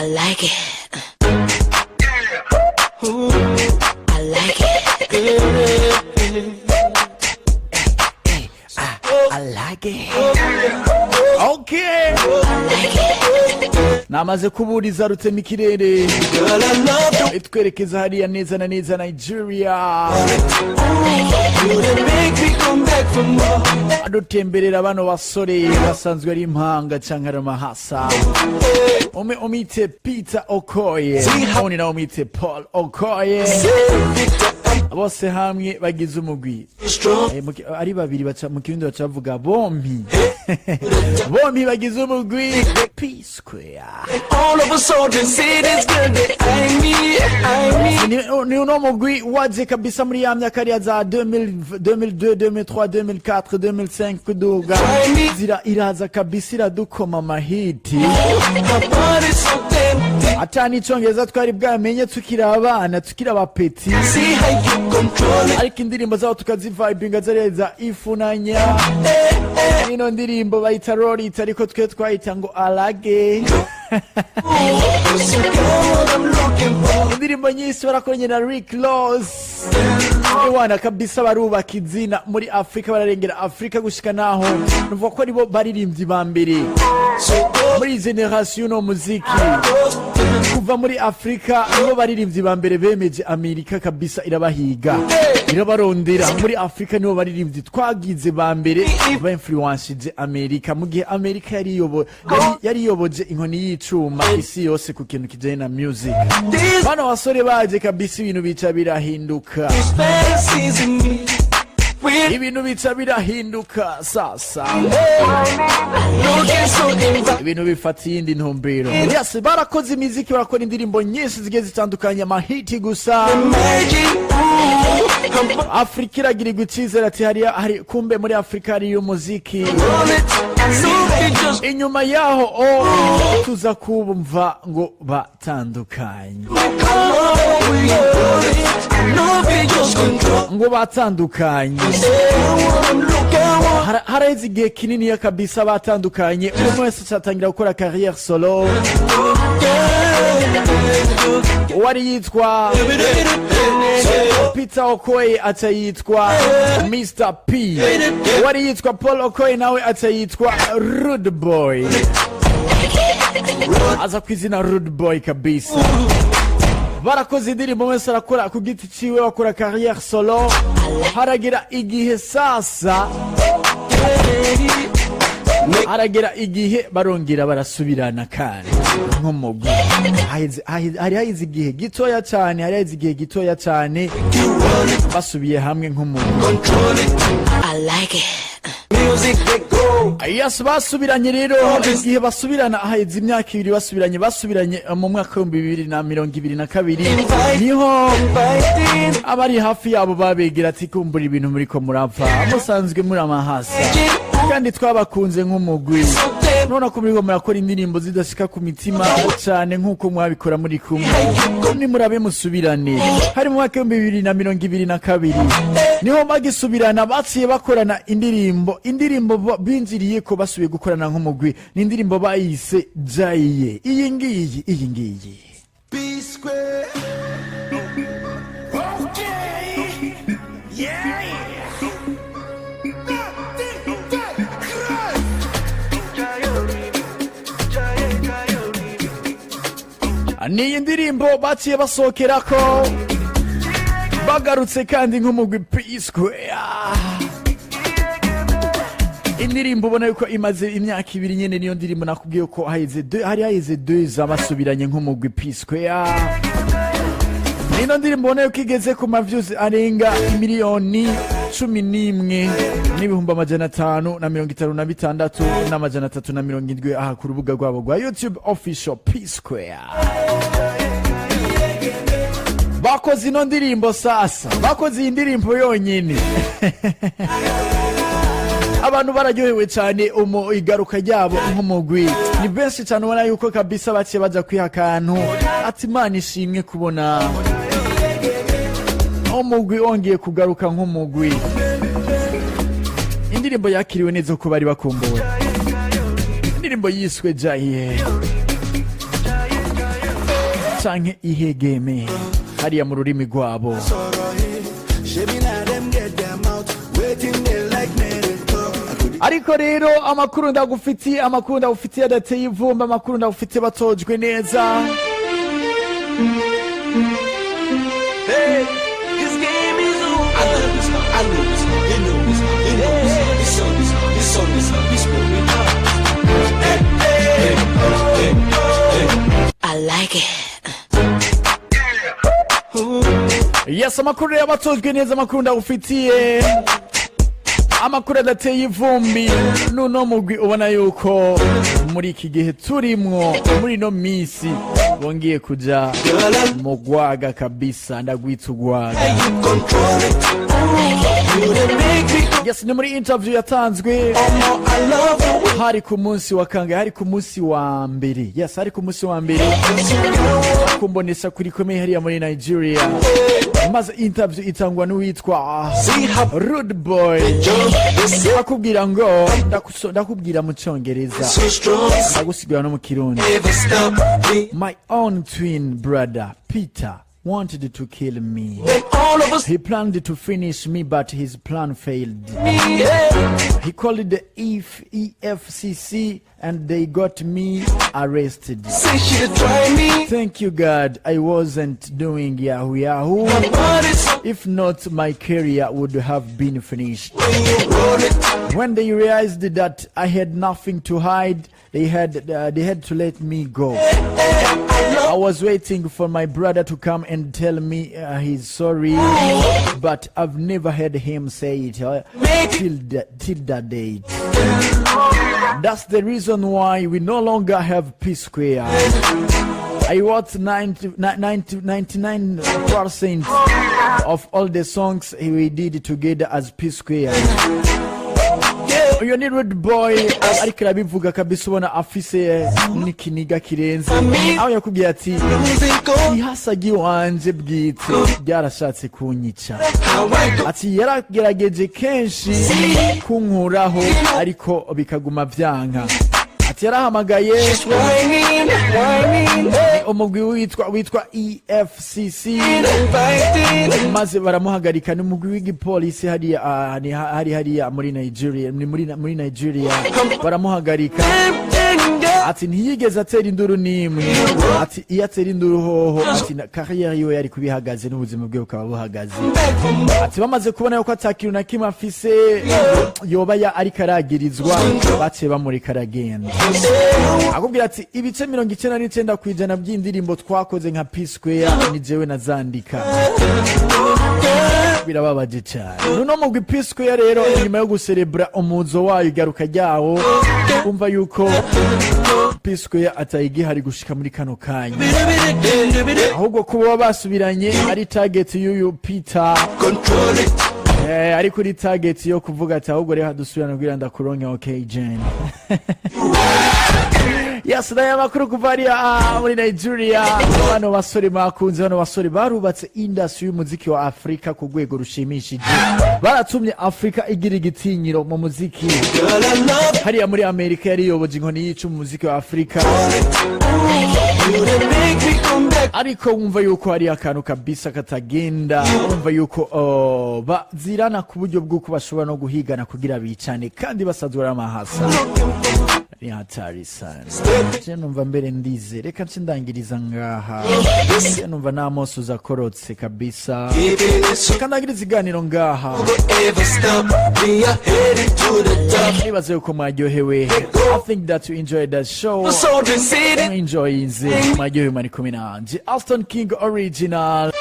I like it. Ooh, I like it. I like it. Okay. Namaze kuburiza rutema ikirere itwerekeza hariya neza na neza Nigeria. Adutemberera bano basore basanzwe ari impanga canke amahasa. Umite Peter Okoye, oni na umite Paul Okoye. Bose hamwe bagize umugwi. Ari babiri baca mu kirundi bacavuga bombi. Bombi bagize umugwi P Square. All of a sudden say this girl that ni uno mugwi waje kabisa muri ya myaka ya za 2002, 2003, 2004, 2005 kuduga. Zira iraza kabisa iradukoma amahiti. Atani icongereza twari bwamenye tukiri abana tukiri abapeti. Ariko indirimbo zabo tukazivibinga zareza ifunanya. Ino ndirimbo bayita Rolita ariko twe twayita ngo alage. Indirimbo nyinshi barakoranye na Rick Ross. Ewana kabisa barubaka izina muri Afrika, bararengera Afrika gushika naho nuvuga ko aribo baririmbyi ba mbere muri generation no muziki kuva muri Afrika, nibo baririmbyi ba mbere bemeje Amerika kabisa irabahiga irabarondera. Muri Afrika nibo baririmbyi twagize ba mbere ba influence Amerika mu gihe Amerika yari yoboje inkoni y'icuma isi yose ku kintu kijanye na music. Bana basore baje kabisa ibintu bica birahinduka. Ibintu bica birahinduka sasa. Ibintu bifata iyindi ntumbero. Yes, barakoze imiziki, barakora indirimbo nyinshi zigiye zitandukanye, amahiti gusa. Afrika iragira igicizera ati hari kumbe muri Afrika hari umuziki. Inyuma yaho tuza kubumva ngo batandukanye. Ngo batandukanye. Haraheze igihe kinini ya kabisa batandukanye. Umwe wese atangira gukora carrière solo. Wari yitwa Peter Okoye atayitwa Mr. P. Wari yitwa Paul Okoye nawe atayitwa Rude Boy. Aza kwizina Rude Boy kabisa. Barakoze indirimbo wese arakora ku giti ciwe, bakora carrière solo. Haragira igihe sasa, haragira igihe barongera barasubirana kandi nk'umugwi. Hari haize igihe gitoya cyane, hari haize igihe gitoya cyane basubiye hamwe nk'umugwi. I like it. Yes, basubiranye rero igihe basubirana haize imyaka ibiri basubiranye mu mwaka wa 2022 niho abari hafi yabo babegera ati kumbura ibintu muri ko murapfa musanzwe muri amahasa kandi twabakunze nk'umugwi. None ko muri ko murakora indirimbo zidashika ku mitima cyane nkuko mwabikora muri kumwe. Ni murabe musubirane. Hari mu mwaka wa 2022 niho bagisubirana baciye bakorana indirimbo binjiriye ko basubiye gukorana nk'umugwi. Ni indirimbo bayise Jaye. Iyi ngiyi P Square. Okay. Yeah. Ni indirimbo baciye basokerako bagarutse kandi nk'umugwi P Square. Indirimbo ubona yuko imaze imyaka ibiri nyene, niyo ndirimbo nakubwiye ko haize 2 basubiranye nk'umugwi P Square. Nino ndirimbo ubona yuko igeze ku ma views arenga miliyoni 11,556 n'amajana 370 aha ku rubuga rwabo rwa YouTube official P Square. Bakoze ino ndirimbo sasa, bakoze iyi ndirimbo yonyine. Abantu bararyohewe cyane igaruka ryabo nk'umugwi. Ni benshi cyane ubona yuko kabisa baciye baja kwihakantu ati Imana ishimwe kubona umugwi ongeye kugaruka nk'umugwi. Indirimbo yakiriwe neza ko bari bakumbuwe. Indirimbo yiswe Jaye. canke ihegeme hariya mu rurimi rwabo. Shabby now them get them out. Waiting there like men talk. I could Ariko rero amakuru ndagufitiye adateye ivumba, amakuru ndagufitiye batojwe neza. Hey, this game is over. I love this song. I know this song. You know this song. You know this song. This song, this song, this song, this song. This moving up. Hey, hey, hey, hey, hey. I like it. Yes, amakuru yabatojwe neza, amakuru ndagufitiye amakuru adateye ivumbi. Nuno mugwi ubona yuko muri iki gihe turimwo muri no misi wongeye kuja mu gwaga kabisa, ndagwita ugwaga. Control it. You the make me come. Yes, ni muri interview yatanzwe Oh, I love you. hari ku munsi wa kangahe? Hari ku munsi wa mbere. Yes, hari ku munsi wa mbere kumbonesha kuri komeye hariya muri Nigeria, maze interview itangwa n'uwitwa See how Rude Boy. this is Akubwira ngo ndakubwira mu Cyongereza, so strong. ndagusigura no mu Kirundi. Never stop me. My own twin brother Peter wanted to kill me. Then all of us. He planned to finish me, but his plan failed. Yeah. He called the EFCC and they got me arrested. Say she to try me. Thank you God, I wasn't doing yahoo. But it's so If not, my career would have been finished. when you roll it. When they realized that I had nothing to hide, they had to let me go. I was waiting for my brother to come and tell me he's sorry, but I've never heard him say it till that date. That's the reason why we no longer have P Square. I wrote 99% of all the songs we did together as P Square. Uyo ni Rude Boy ariko arabivuga kabisa, ubona afise n'ikiniga kirenze, aho yakubwiye ati Music on. ihasagi wanje bwite byarashatse kunyica. How I do. Ati yaragerageje kenshi kunkuraho ariko bikaguma vyanka. Ati yarahamagaye Whining, whining. umugwi witwa EFCC Inviting. maze baramuhagarika. Ni umugwi w'igipolisi hariya muri Nigeria, muri Nigeria baramuhagarika. Ati ntiyigeze atera induru n'imwe, ati iyo atera induru hoho ati kariyeri yiwe yari kubihagaze n'ubuzima bwe bukaba buhagaze. Ati bamaze kubona yuko atakintu na kimwe afise yoba ariko aragirizwa, baciye bamureka aragenda. Akubwira ati ibice 99% kwijana by'indirimbo twakoze nka P Square ni jewe nazandika. Birababaje cyane. Nuno mugwi P Square rero nyuma yo guserebra umuzo wayo igaruka ryawo, kumva yuko P Square atayigihari gushika muri kano kanya, ahubwo kuba basubiranye ari target y'uyu Peter. Control it. Ari kuri target yo kuvuga ati ahubwo reka dusubirane kugira ndakuronke. Okay Jane. Yes, nayo makuru kuvaria muri Nigeria. Bano basore makunze, bano basore barubatse industry y'umuziki wa Afrika ku rwego rushimishije. Baratumye Afrika igira igitinyiro mu muziki. Girl, I love Hariya muri Amerika yari yoboje inkoni yica umuziki wa Afrika. you. They make me come back. Ariko wumva yuko hari akantu kabisa katagenda, wumva yuko bazirana ku buryo bw'uko bashobora no guhigana kugira bicane kandi basazura amahasa. Ni hatari sana. Je numva mbere ndize, reka nsindangiriza ngaha. Je numva namoso zakorotse kabisa. Keeping it so Kandangiriza iganiro ngaha. ever stop. We are headed to the top. Nibaze yuko mwaryohewe. I think that you enjoyed that show. Soldier City. Enjoy inze mwaryohewe mari kumwe nanje Aston King Original.